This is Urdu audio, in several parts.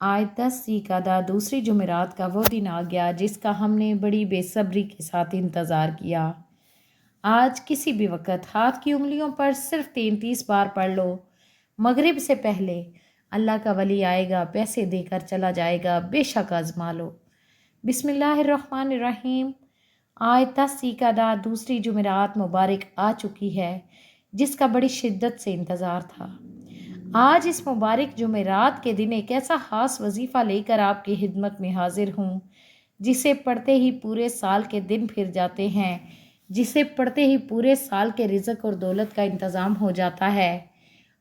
آج 10 ذی دوسری جمعرات کا وہ دن آ گیا جس کا ہم نے بڑی بے صبری کے ساتھ انتظار کیا۔ آج کسی بھی وقت ہاتھ کی انگلیوں پر صرف 33 بار پڑھ لو۔ مغرب سے پہلے اللہ کا ولی آئے گا، پیسے دے کر چلا جائے گا، بے شک آزما لو۔ بسم اللہ الرحمن الرحیم۔ آج 10 ذی دوسری جمعرات مبارک آ چکی ہے جس کا بڑی شدت سے انتظار تھا۔ آج اس مبارک جمعرات کے دن ایک ایسا خاص وظیفہ لے کر آپ کی خدمت میں حاضر ہوں جسے پڑھتے ہی پورے سال کے دن پھر جاتے ہیں، جسے پڑھتے ہی پورے سال کے رزق اور دولت کا انتظام ہو جاتا ہے۔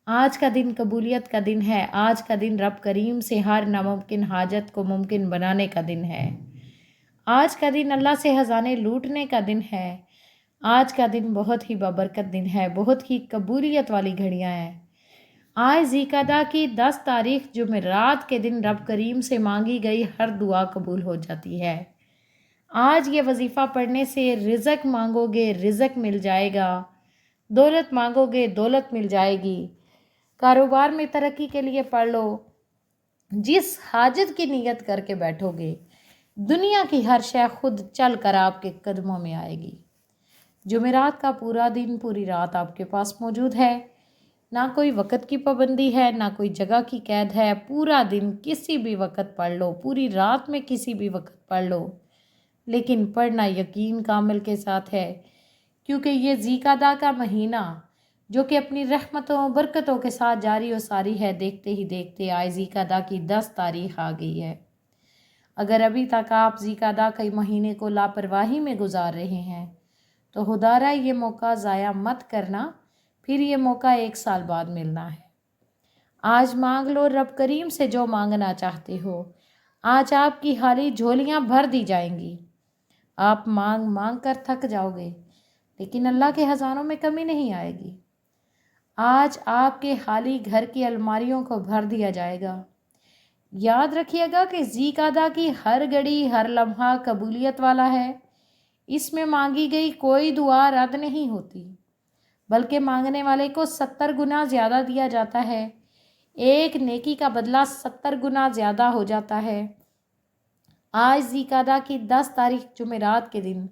آج کا دن قبولیت کا دن ہے۔ آج کا دن رب کریم سے ہر ناممکن حاجت کو ممکن بنانے کا دن ہے۔ آج کا دن اللہ سے خزانے لوٹنے کا دن ہے۔ آج کا دن بہت ہی بابرکت دن ہے، بہت ہی قبولیت والی گھڑیاں ہیں۔ آج ذی القعدہ کی 10 تاریخ جمعرات کے دن رب کریم سے مانگی گئی ہر دعا قبول ہو جاتی ہے۔ آج یہ وظیفہ پڑھنے سے رزق مانگو گے رزق مل جائے گا، دولت مانگو گے دولت مل جائے گی۔ کاروبار میں ترقی کے لیے پڑھ لو، جس حاجت کی نیت کر کے بیٹھو گے دنیا کی ہر شے خود چل کر آپ کے قدموں میں آئے گی۔ جمعرات کا پورا دن پوری رات آپ کے پاس موجود ہے، نہ کوئی وقت کی پابندی ہے نہ کوئی جگہ کی قید ہے۔ پورا دن کسی بھی وقت پڑھ لو، پوری رات میں کسی بھی وقت پڑھ لو، لیکن پڑھنا یقین کامل کے ساتھ ہے، کیونکہ یہ ذی القعدہ کا مہینہ جو کہ اپنی رحمتوں برکتوں کے ساتھ جاری و ساری ہے، دیکھتے ہی دیکھتے آج ذی القعدہ کی 10 تاریخ آ گئی ہے۔ اگر ابھی تک آپ ذی القعدہ کے مہینے کو لاپرواہی میں گزار رہے ہیں تو خدارا یہ موقع ضائع مت کرنا، پھر یہ موقع 1 سال بعد ملنا ہے۔ آج مانگ لو رب کریم سے جو مانگنا چاہتے ہو۔ آج آپ کی خالی جھولیاں بھر دی جائیں گی۔ آپ مانگ مانگ کر تھک جاؤ گے لیکن اللہ کے خزانوں میں کمی نہیں آئے گی۔ آج آپ کے خالی گھر کی الماریوں کو بھر دیا جائے گا۔ یاد رکھیے گا کہ ذی القعدہ کی ہر گھڑی ہر لمحہ قبولیت والا ہے۔ اس میں مانگی گئی کوئی دعا رد نہیں ہوتی، بلکہ مانگنے والے کو 70 گنا زیادہ دیا جاتا ہے۔ ایک نیکی کا بدلہ 70 گنا زیادہ ہو جاتا ہے۔ آج ذی القعدہ کی 10 تاریخ جمعرات کے دن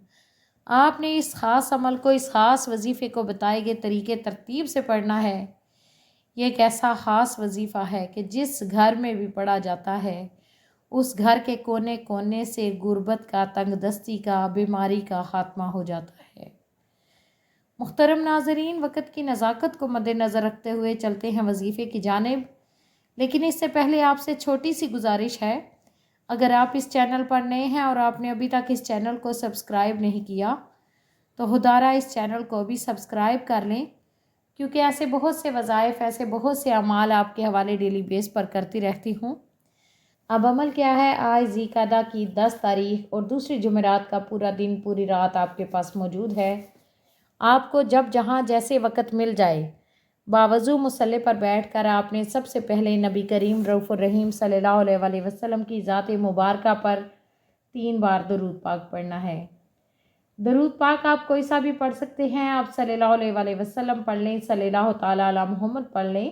آپ نے اس خاص عمل کو، اس خاص وظیفے کو بتائے گئے طریقے ترتیب سے پڑھنا ہے۔ یہ ایک ایسا خاص وظیفہ ہے کہ جس گھر میں بھی پڑھا جاتا ہے اس گھر کے کونے کونے سے غربت کا، تنگ دستی کا، بیماری کا خاتمہ ہو جاتا ہے۔ محترم ناظرین، وقت کی نزاکت کو مد نظر رکھتے ہوئے چلتے ہیں وظیفے کی جانب، لیکن اس سے پہلے آپ سے چھوٹی سی گزارش ہے۔ اگر آپ اس چینل پر نئے ہیں اور آپ نے ابھی تک اس چینل کو سبسکرائب نہیں کیا تو خدارا اس چینل کو بھی سبسکرائب کر لیں، کیونکہ ایسے بہت سے وظائف، ایسے بہت سے اعمال آپ کے حوالے ڈیلی بیس پر کرتی رہتی ہوں۔ اب عمل کیا ہے؟ آج ذی القعدہ کی 10 تاریخ اور دوسری جمعرات کا پورا دن پوری رات آپ کے پاس موجود ہے۔ آپ کو جب جہاں جیسے وقت مل جائے باوضو مصلی پر بیٹھ کر آپ نے سب سے پہلے نبی کریم رؤوف الرحیم صلی اللہ علیہ وآلہ وسلم کی ذات مبارکہ پر 3 بار درود پاک پڑھنا ہے۔ درود پاک آپ کوئی سا بھی پڑھ سکتے ہیں۔ آپ صلی اللہ علیہ وآلہ وسلم پڑھ لیں، صلی اللہ تعالیٰ علی محمد پڑھ لیں،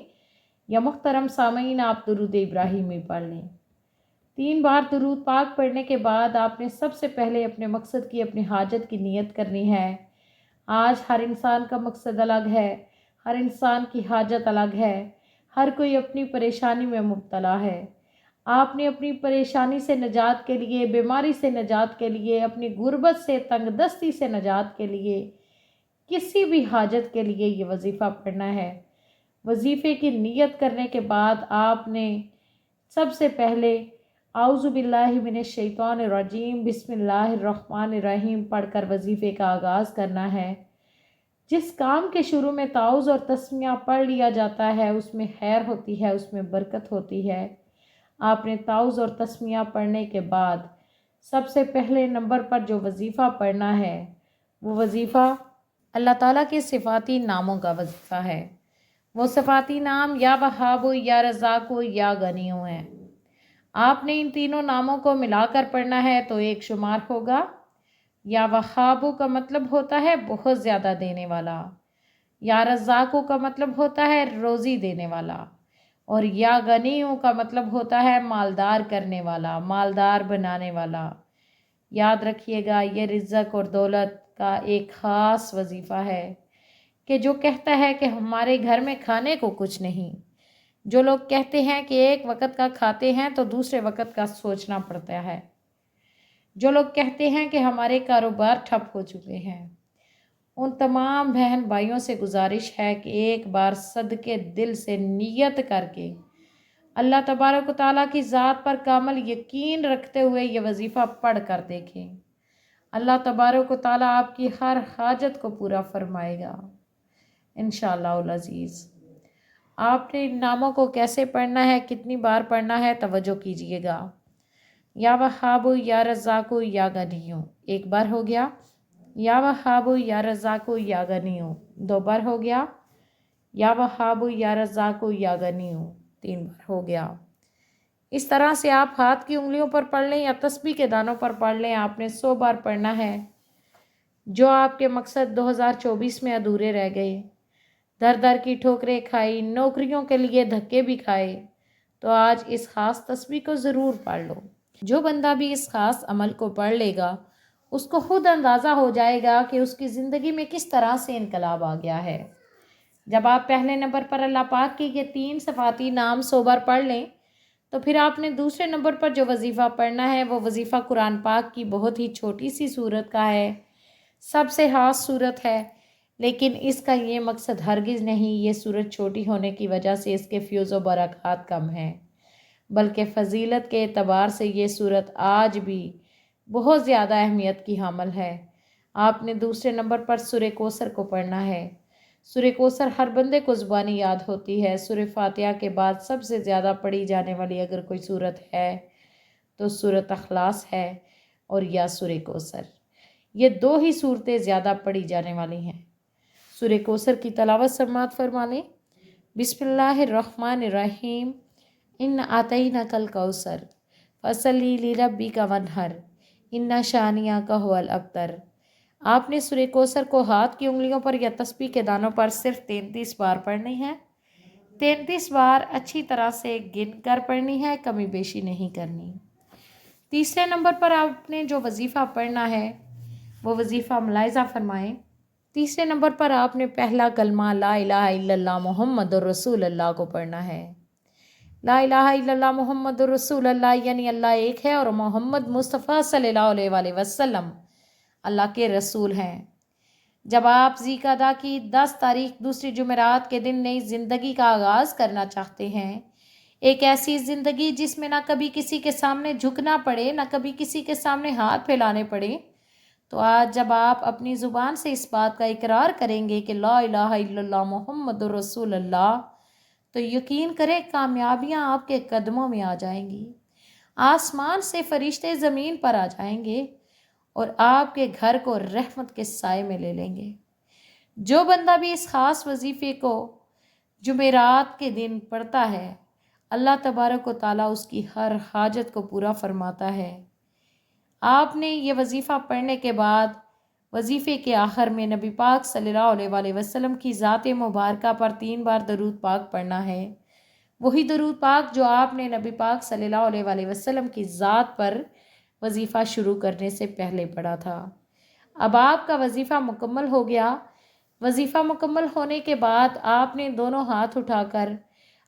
یا محترم سامعین آپ درود ابراہیمی پڑھ لیں۔ 3 بار درود پاک پڑھنے کے بعد آپ نے سب سے پہلے اپنے مقصد کی، اپنی حاجت کی نیت کرنی ہے۔ آج ہر انسان کا مقصد الگ ہے، ہر انسان کی حاجت الگ ہے، ہر کوئی اپنی پریشانی میں مبتلا ہے۔ آپ نے اپنی پریشانی سے نجات کے لیے، بیماری سے نجات کے لیے، اپنی غربت سے، تنگ دستی سے نجات کے لیے، کسی بھی حاجت کے لیے یہ وظیفہ پڑھنا ہے۔ وظیفے کی نیت کرنے کے بعد آپ نے سب سے پہلے اعوذ باللہ من الشیطان الرجیم بسم اللہ الرحمن الرحیم پڑھ کر وظیفے کا آغاز کرنا ہے۔ جس کام کے شروع میں تعوذ اور تسمیہ پڑھ لیا جاتا ہے اس میں خیر ہوتی ہے، اس میں برکت ہوتی ہے۔ آپ نے تعوذ اور تسمیہ پڑھنے کے بعد سب سے پہلے نمبر پر جو وظیفہ پڑھنا ہے وہ وظیفہ اللہ تعالیٰ کے صفاتی ناموں کا وظیفہ ہے۔ وہ صفاتی نام یا وہاب، یا رزاق، یا غنی ہیں۔ آپ نے ان تینوں ناموں کو ملا کر پڑھنا ہے تو ایک شمار ہوگا۔ یا وہاب کا مطلب ہوتا ہے بہت زیادہ دینے والا، یا رزاق کا مطلب ہوتا ہے روزی دینے والا، اور یا غنیوں کا مطلب ہوتا ہے مالدار کرنے والا، مالدار بنانے والا۔ یاد رکھیے گا یہ رزق اور دولت کا ایک خاص وظیفہ ہے کہ جو کہتا ہے کہ ہمارے گھر میں کھانے کو کچھ نہیں۔ جو لوگ کہتے ہیں کہ ایک وقت کا کھاتے ہیں تو دوسرے وقت کا سوچنا پڑتا ہے۔ جو لوگ کہتے ہیں کہ ہمارے کاروبار ٹھپ ہو چکے ہیں، ان تمام بہن بھائیوں سے گزارش ہے کہ ایک بار صدقے دل سے نیت کر کے اللہ تبارک و تعالیٰ کی ذات پر کامل یقین رکھتے ہوئے یہ وظیفہ پڑھ کر دیکھیں۔ اللہ تبارک و تعالیٰ آپ کی ہر حاجت کو پورا فرمائے گا انشاءاللہ العزیز۔ آپ نے ان ناموں کو کیسے پڑھنا ہے، کتنی بار پڑھنا ہے، توجہ کیجیے گا۔ یا وہابو یا رزاقو یا غنیو، ایک بار ہو گیا۔ یا وہابو یا رزاقو یا غنیو، دو بار ہو گیا۔ یا وہابو یا رزاقو یا غنیو، تین بار ہو گیا۔ اس طرح سے آپ ہاتھ کی انگلیوں پر پڑھ لیں یا تسبیح کے دانوں پر پڑھ لیں، آپ نے 100 بار پڑھنا ہے۔ جو آپ کے مقصد 2024 میں ادھورے رہ گئے، در در کی ٹھوکریں کھائی، نوکریوں کے لیے دھکے بھی کھائے، تو آج اس خاص تسبیح کو ضرور پڑھ لو۔ جو بندہ بھی اس خاص عمل کو پڑھ لے گا، اس کو خود اندازہ ہو جائے گا کہ اس کی زندگی میں کس طرح سے انقلاب آ گیا ہے۔ جب آپ پہلے نمبر پر اللہ پاک کے یہ 3 صفاتی نام 100 بار پڑھ لیں، تو پھر آپ نے دوسرے نمبر پر جو وظیفہ پڑھنا ہے وہ وظیفہ قرآن پاک کی بہت ہی چھوٹی سی سورت کا ہے، سب سے خاص سورت ہے، لیکن اس کا یہ مقصد ہرگز نہیں یہ سورت چھوٹی ہونے کی وجہ سے اس کے فیوز و برکات کم ہیں، بلکہ فضیلت کے اعتبار سے یہ سورت آج بھی بہت زیادہ اہمیت کی حامل ہے۔ آپ نے دوسرے نمبر پر سورہ کوثر کو پڑھنا ہے۔ سورہ کوثر ہر بندے کو زبانی یاد ہوتی ہے۔ سورہ فاتحہ کے بعد سب سے زیادہ پڑھی جانے والی اگر کوئی سورت ہے تو سورۃ اخلاص ہے اور یا سورہ کوثر۔ یہ 2 ہی صورتیں زیادہ پڑھی جانے والی ہیں۔ سورہ کوثر کی تلاوت سماعت فرما لیں۔ بسم اللہ الرحمن الرحیم، ان اعطیناک الکوثر فصلی لربک وانحر ان شانئک ھو الابتر۔ آپ نے سورہ کوثر کو ہاتھ کی انگلیوں پر یا تسبیح کے دانوں پر صرف 33 بار پڑھنی ہے۔ 33 بار اچھی طرح سے گن کر پڑھنی ہے، کمی بیشی نہیں کرنی۔ تیسرے نمبر پر آپ نے جو وظیفہ پڑھنا ہے وہ وظیفہ ملاحظہ فرمائیں۔ تیسرے نمبر پر آپ نے پہلا کلمہ لا الہ الا اللہ محمد الرسول اللہ کو پڑھنا ہے۔ لا الہ الا اللہ محمد الرسول اللہ یعنی اللہ ایک ہے اور محمد مصطفیٰ صلی اللہ علیہ وآلہ وسلم اللہ کے رسول ہیں۔ جب آپ ذی-القعدہ کی 10 تاریخ دوسری جمعرات کے دن نئی زندگی کا آغاز کرنا چاہتے ہیں، ایک ایسی زندگی جس میں نہ کبھی کسی کے سامنے جھکنا پڑے، نہ کبھی کسی کے سامنے ہاتھ پھیلانے پڑے، تو آج جب آپ اپنی زبان سے اس بات کا اقرار کریں گے کہ لا الہ الا اللہ محمد الرسول اللہ، تو یقین کریں کامیابیاں آپ کے قدموں میں آ جائیں گی۔ آسمان سے فرشتے زمین پر آ جائیں گے اور آپ کے گھر کو رحمت کے سائے میں لے لیں گے۔ جو بندہ بھی اس خاص وظیفے کو جمعرات کے دن پڑھتا ہے، اللہ تبارک و تعالیٰ اس کی ہر حاجت کو پورا فرماتا ہے۔ آپ نے یہ وظیفہ پڑھنے کے بعد وظیفے کے آخر میں نبی پاک صلی اللہ علیہ وآلہ وسلم کی ذات مبارکہ پر 3 بار درود پاک پڑھنا ہے۔ وہی درود پاک جو آپ نے نبی پاک صلی اللہ علیہ وآلہ وسلم کی ذات پر وظیفہ شروع کرنے سے پہلے پڑھا تھا۔ اب آپ کا وظیفہ مکمل ہو گیا۔ وظیفہ مکمل ہونے کے بعد آپ نے دونوں ہاتھ اٹھا کر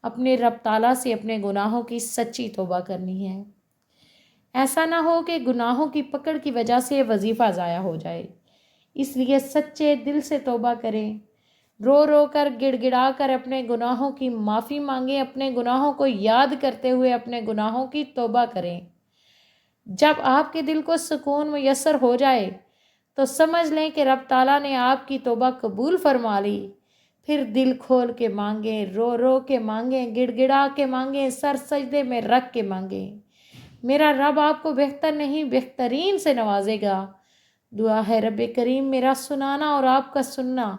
اپنے رب تعالیٰ سے اپنے گناہوں کی سچی توبہ کرنی ہے۔ ایسا نہ ہو کہ گناہوں کی پکڑ کی وجہ سے وظیفہ ضائع ہو جائے، اس لیے سچے دل سے توبہ کریں، رو رو کر گڑ گڑا کر اپنے گناہوں کی معافی مانگیں، اپنے گناہوں کو یاد کرتے ہوئے اپنے گناہوں کی توبہ کریں۔ جب آپ کے دل کو سکون میسر ہو جائے تو سمجھ لیں کہ رب تعالیٰ نے آپ کی توبہ قبول فرما لی۔ پھر دل کھول کے مانگیں، رو رو کے مانگیں، گڑ گڑا کے مانگیں، سر سجدے میں رکھ کے مانگیں۔ میرا رب آپ کو بہتر نہیں بہترین سے نوازے گا۔ دعا ہے رب کریم میرا سنانا اور آپ کا سننا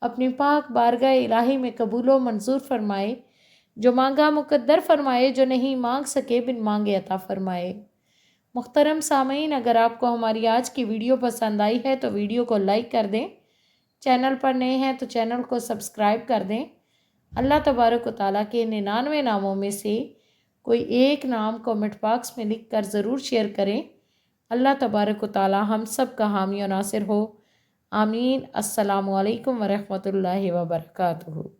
اپنی پاک بارگاہ الہی میں قبول و منظور فرمائے، جو مانگا مقدر فرمائے، جو نہیں مانگ سکے بن مانگے عطا فرمائے۔ محترم سامعین، اگر آپ کو ہماری آج کی ویڈیو پسند آئی ہے تو ویڈیو کو لائک کر دیں، چینل پر نئے ہیں تو چینل کو سبسکرائب کر دیں اللہ تبارک و تعالیٰ کے 99 ناموں میں سے کوئی ایک نام کامنٹ باکس میں لکھ کر ضرور شیئر کریں۔ اللہ تبارک و تعالیٰ ہم سب کا حامی و ناصر ہو، آمین۔ السلام علیکم ورحمۃ اللہ وبرکاتہ۔